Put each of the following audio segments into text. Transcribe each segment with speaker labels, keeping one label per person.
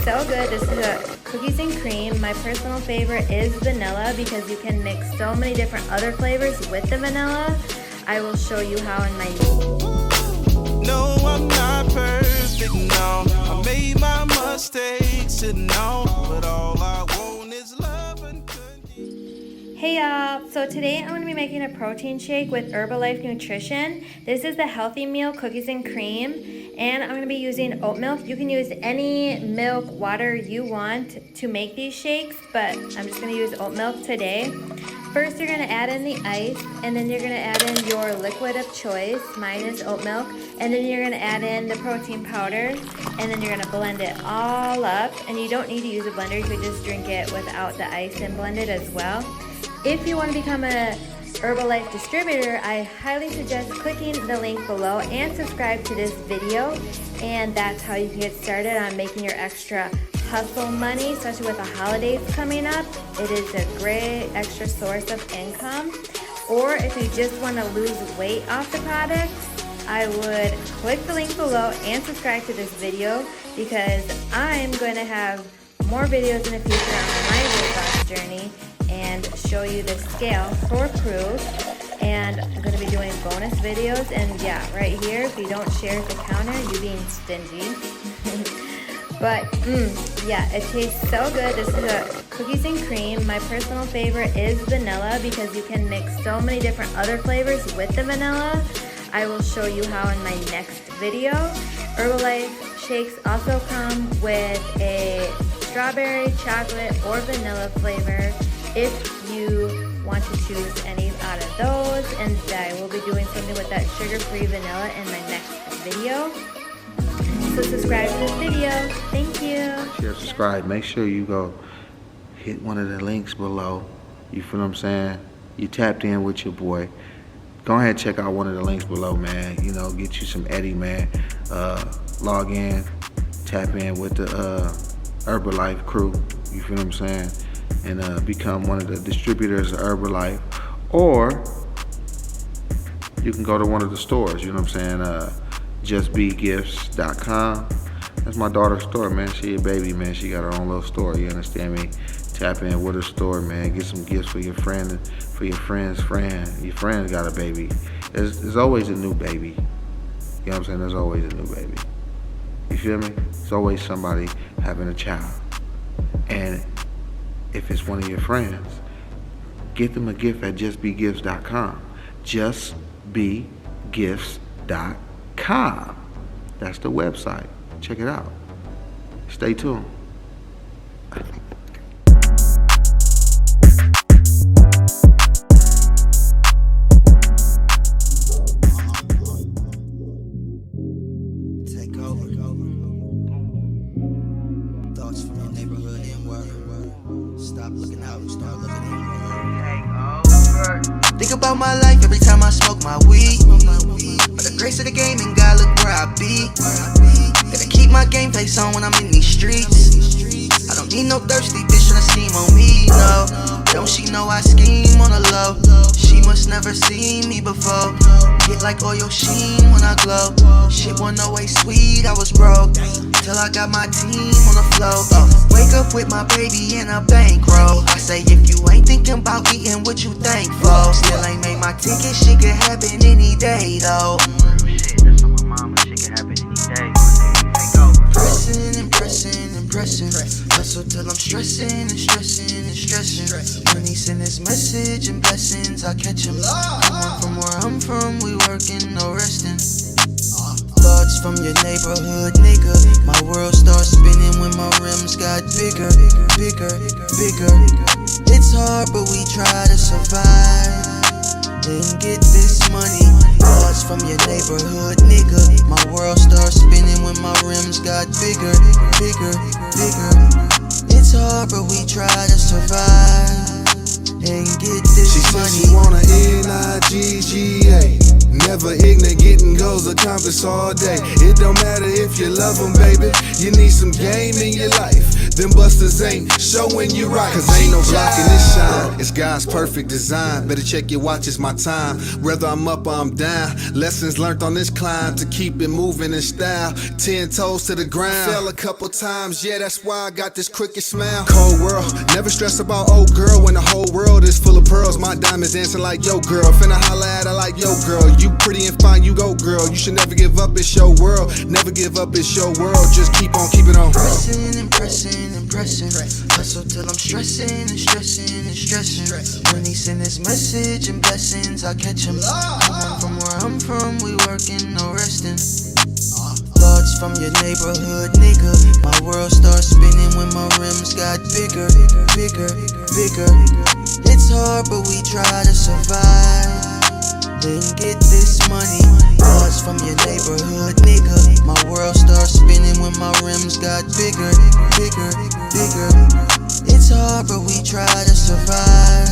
Speaker 1: so good. This is a cookies and cream. My personal favorite is vanilla because you can mix so many different other flavors with the vanilla. I will show you how in my...
Speaker 2: No, I'm not perfect, no. I made my mistakes and no, but all I want is love and country.
Speaker 1: Hey y'all, so today I'm going to be making a protein shake with Herbalife Nutrition. This is the healthy meal cookies and cream, and I'm going to be using oat milk. You can use any milk, water you want to make these shakes, but I'm just going to use oat milk today. First, you're going to add in the ice, and then you're going to add in your liquid of choice. Mine is oat milk. And then you're going to add in the protein powder, and then you're going to blend it all up. And you don't need to use a blender. You could just drink it without the ice and blend it as well. If you want to become a Herbalife distributor, I highly suggest clicking the link below and subscribe to this video. And that's how you can get started on making your extra hustle money, especially with the holidays coming up. It is a great extra source of income. Or if you just want to lose weight off the products, I would click the link below and subscribe to this video because I'm going to have more videos in the future on my weight loss journey and show you the scale for proof. And I'm going to be doing bonus videos. And yeah, right here, if you don't share at the counter, you're being stingy. But yeah, it tastes so good. This is a cookies and cream. My personal favorite is vanilla because you can mix so many different other flavors with the vanilla. I will show you how in my next video. Herbalife shakes also come with a strawberry, chocolate, or vanilla flavor if you want to choose any out of those. And I will be doing something with that sugar-free vanilla in my next video. So subscribe to this video. Thank you.
Speaker 3: Share, subscribe. Make sure you go hit one of the links below. You feel what I'm saying? You tapped in with your boy. Go ahead and check out one of the links below, man. You know, get you some Eddie, man. Log in, tap in with the Herbalife crew. You feel what I'm saying? And become one of the distributors of Herbalife. Or you can go to one of the stores, you know what I'm saying? JustBeGifts.com. That's my daughter's store, man. She a baby, man. She got her own little store, you understand me? Tap in with her store, man. Get some gifts for your friend, for your friend's friend. Your friend got a baby. There's always a new baby. You know what I'm saying? There's always a new baby. You feel me? There's always somebody having a child. And if it's one of your friends, get them a gift at JustBeGifts.com. JustBeGifts.com. That's the website. Check it out. Stay tuned.
Speaker 4: Take over. Thoughts from your neighborhood and world. Stop looking out and start looking inward. Think about my life every time I smoke my weed. By the grace of the game and God, look where I be. Gotta keep my game face on when I'm in these streets. I don't need no thirsty bitch tryna scheme on me, no. Don't she know I scheme on the low? She must never seen me before. Get like oil sheen when I glow. Shit wasn't always sweet, I was broke till I got my team on the flow. Wake up with my baby in a bankroll. I say if you ain't thinking about eating, what you thankful? Still ain't made my ticket, shit could happen any day though. Shit, that's on my mama, shit could happen any day. Pressing, hustle till I'm stressing and stressing and stressing. When he send his message and blessings, I catch him. Coming from where I'm from, we working, no resting. Thoughts from your neighborhood, nigga. My world starts spinning when my rims got bigger. It's hard, but we try to survive and get this money. Thoughts from your neighborhood, nigga. My world starts spinning when my rims got bigger. It's hard, but we try to survive and get this money.
Speaker 5: She said she want a N-I-G-G-A. Never ignorant, getting goals accomplished all day. It don't matter if you love them, baby. You need some game in your life. Them busters ain't showing you right. Cause ain't no blocking this shine. It's God's perfect design. Better check your watch, it's my time. Whether I'm up or I'm down. Lessons learned on this climb to keep it moving in style. 10 toes to the ground. Fell a couple times, yeah, that's why I got this crooked smile. Cold world, never stress about old girl when the whole world is full of pearls. My diamonds dancing like yo girl. Finna holla at her like yo girl. You pretty and fine, you go girl. You should never give up, it's your world. Never give up, it's your world. Just keep on keeping on.
Speaker 4: Pressing and pressing and pressing. Hustle till I'm stressing and stressing and stressing. When he send his message and blessings, I catch him. Coming from where I'm from, we working, no resting. Thoughts from your neighborhood, nigga. My world starts spinning when my rims got bigger, bigger, bigger. It's hard, but we try to survive. Then get this money. Thoughts from your neighborhood, nigga. My world starts spinning when my rims got bigger, bigger, bigger. It's hard, but we try to survive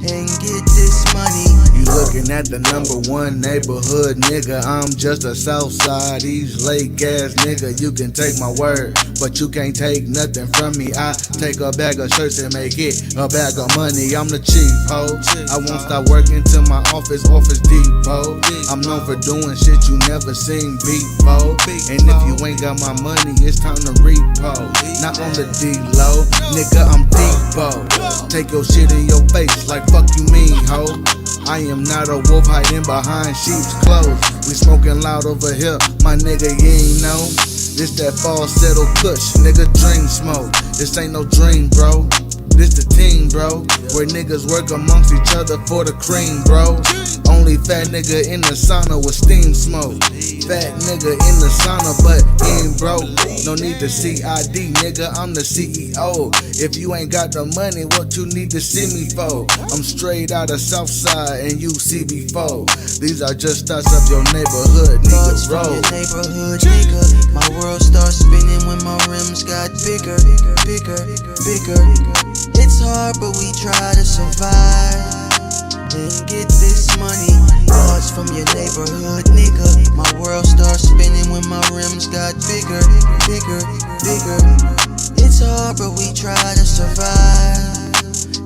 Speaker 4: and get this money.
Speaker 6: You looking at the #1 neighborhood nigga. I'm just a Southside East Lake ass nigga. You can take my word, but you can't take nothing from me. I take a bag of shirts and make it a bag of money. I'm the chief, ho. I won't stop working till my office depot. I'm known for doing shit you never seen before. And if you ain't got my money, it's time to repo. Not on the D-low, nigga, I'm depot. Take your shit in your face like fuck you mean, ho. I am not a wolf hiding behind sheep's clothes. We smoking loud over here, my nigga, you ain't know. This that falsetto kush, nigga, dream smoke. This ain't no dream, bro. This the team, bro. Where niggas work amongst each other for the cream, bro. Only fat nigga in the sauna with steam smoke. Fat nigga in the sauna, but he ain't broke. No need to CID, nigga, I'm the CEO. If you ain't got the money, what you need to see me for? I'm straight out of Southside and you see before. These are just thoughts of your neighborhood,
Speaker 4: Thoughts
Speaker 6: nigga,
Speaker 4: from
Speaker 6: roll.
Speaker 4: your neighborhood, nigga. My world starts spinning when my rims got bigger, bigger, bigger. It's hard, but we try to survive and get this money. Thoughts from your neighborhood, nigga. My world starts spinning when my rims got bigger, bigger, bigger. It's hard, but we try to survive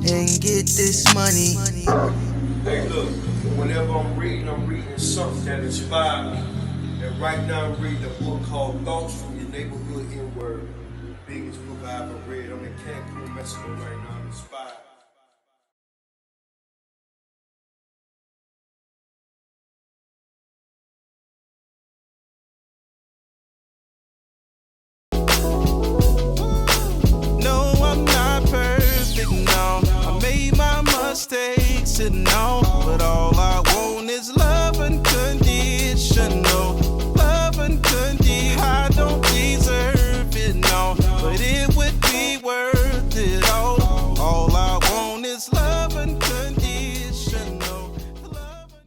Speaker 4: and get this money.
Speaker 7: Hey, look, whenever I'm reading something that inspires me. And right now I'm reading a book called Thoughts from Your Neighborhood N-Word. The biggest book I ever read. I'm in Cancun, Mexico right now. I'm inspired.
Speaker 2: No, I'm not perfect, no. I made my mistakes and no.